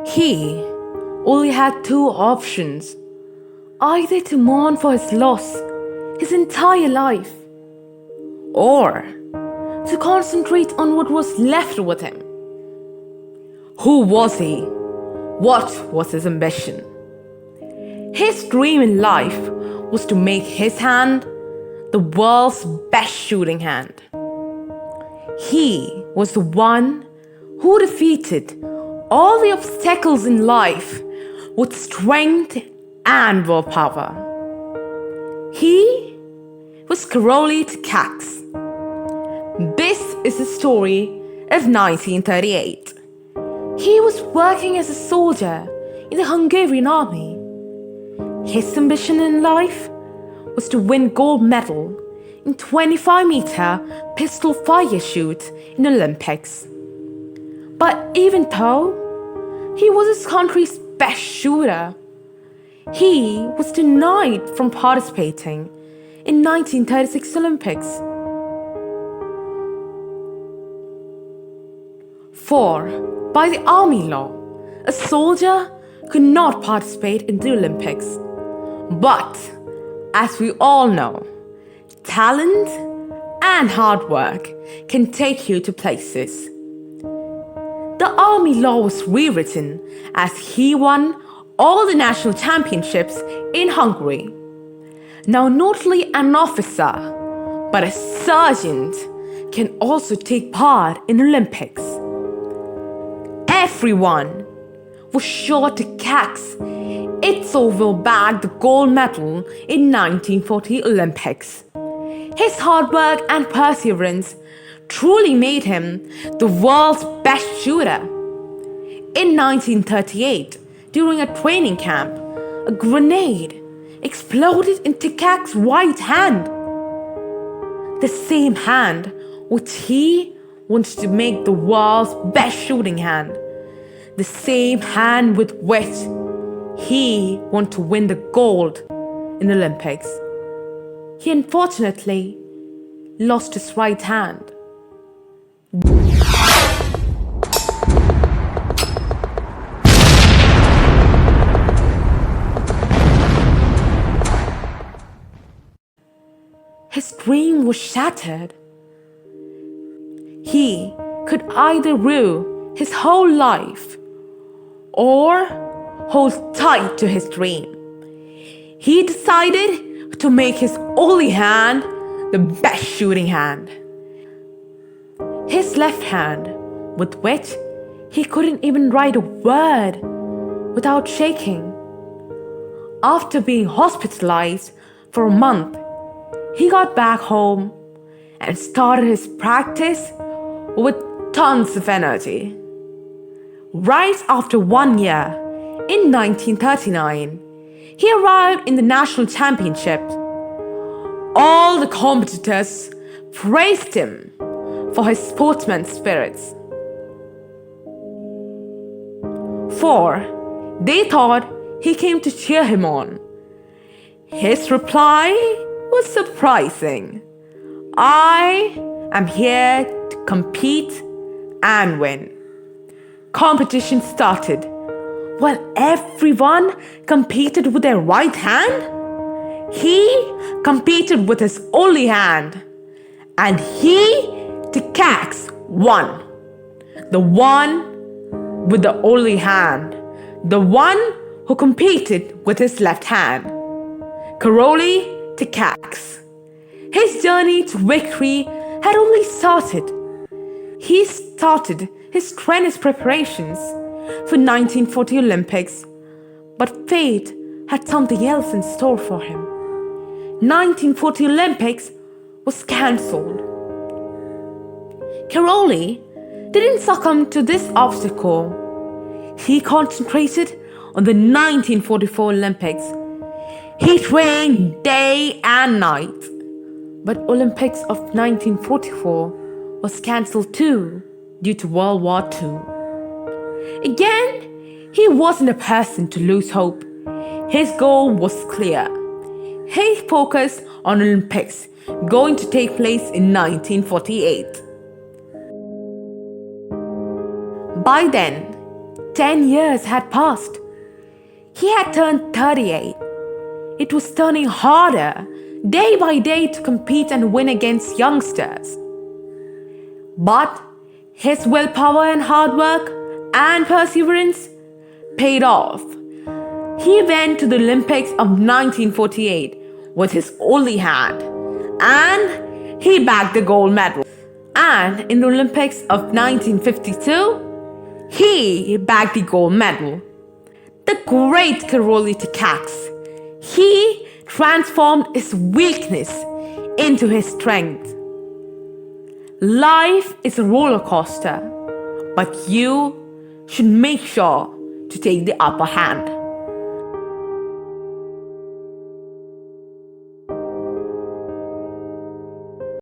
He only had two options: either to mourn for his loss his entire life, or to concentrate on what was left with him. Who was he? What was his ambition? His dream in life was to make his hand the world's best shooting hand. He was the one who defeated all the obstacles in life with strength and willpower. He was Karoly Takacs. This is the story of 1938. He was working as a soldier in the Hungarian army. His ambition in life was to win gold medal in 25-meter pistol fire shoot in the Olympics. But even though he was his country's best shooter, he was denied from participating in 1936 Olympics. For by the army law, a soldier could not participate in the Olympics. But as we all know, talent and hard work can take you to places. The army law was rewritten as he won all the national championships in Hungary. Now not only an officer, but a sergeant can also take part in Olympics. Everyone was sure Takacs itself will bag the gold medal in 1940 Olympics. His hard work and perseverance truly made him the world's best shooter. In 1938, during a training camp, a grenade exploded in Takacs' right hand. The same hand which he wanted to make the world's best shooting hand. The same hand with which he wanted to win the gold in the Olympics. He unfortunately lost his right hand. His dream was shattered. He could either rue his whole life or hold tight to his dream. He decided to make his only hand the best shooting hand. His left hand, with which he couldn't even write a word without shaking. After being hospitalized for a month, he got back home and started his practice with tons of energy. Right after 1 year, in 1939, he arrived in the national championship. All the competitors praised him for his sportsman's spirits. For they thought he came to cheer him on. His reply was surprising. I am here to compete and win. Competition started. While everyone competed with their right hand, he competed with his only hand. And he, Takacs, won. The one with the only hand. The one who competed with his left hand. Karoly Takacs. His journey to victory had only started. He started his strenuous preparations for 1940 Olympics, but fate had something else in store for him. 1940 Olympics was cancelled. Karoly didn't succumb to this obstacle. He concentrated on the 1944 Olympics. He trained day and night. But Olympics of 1944 was cancelled too due to World War II. Again, he wasn't a person to lose hope. His goal was clear. He focused on Olympics going to take place in 1948. By then, 10 years had passed. He had turned 38. It was turning harder day by day to compete and win against youngsters. But his willpower and hard work and perseverance paid off. He went to the Olympics of 1948 with his only hand, and he bagged the gold medal. And in the Olympics of 1952, he bagged the gold medal. The great Karoly Takacs, he transformed his weakness into his strength. Life is a roller coaster, but you should make sure to take the upper hand.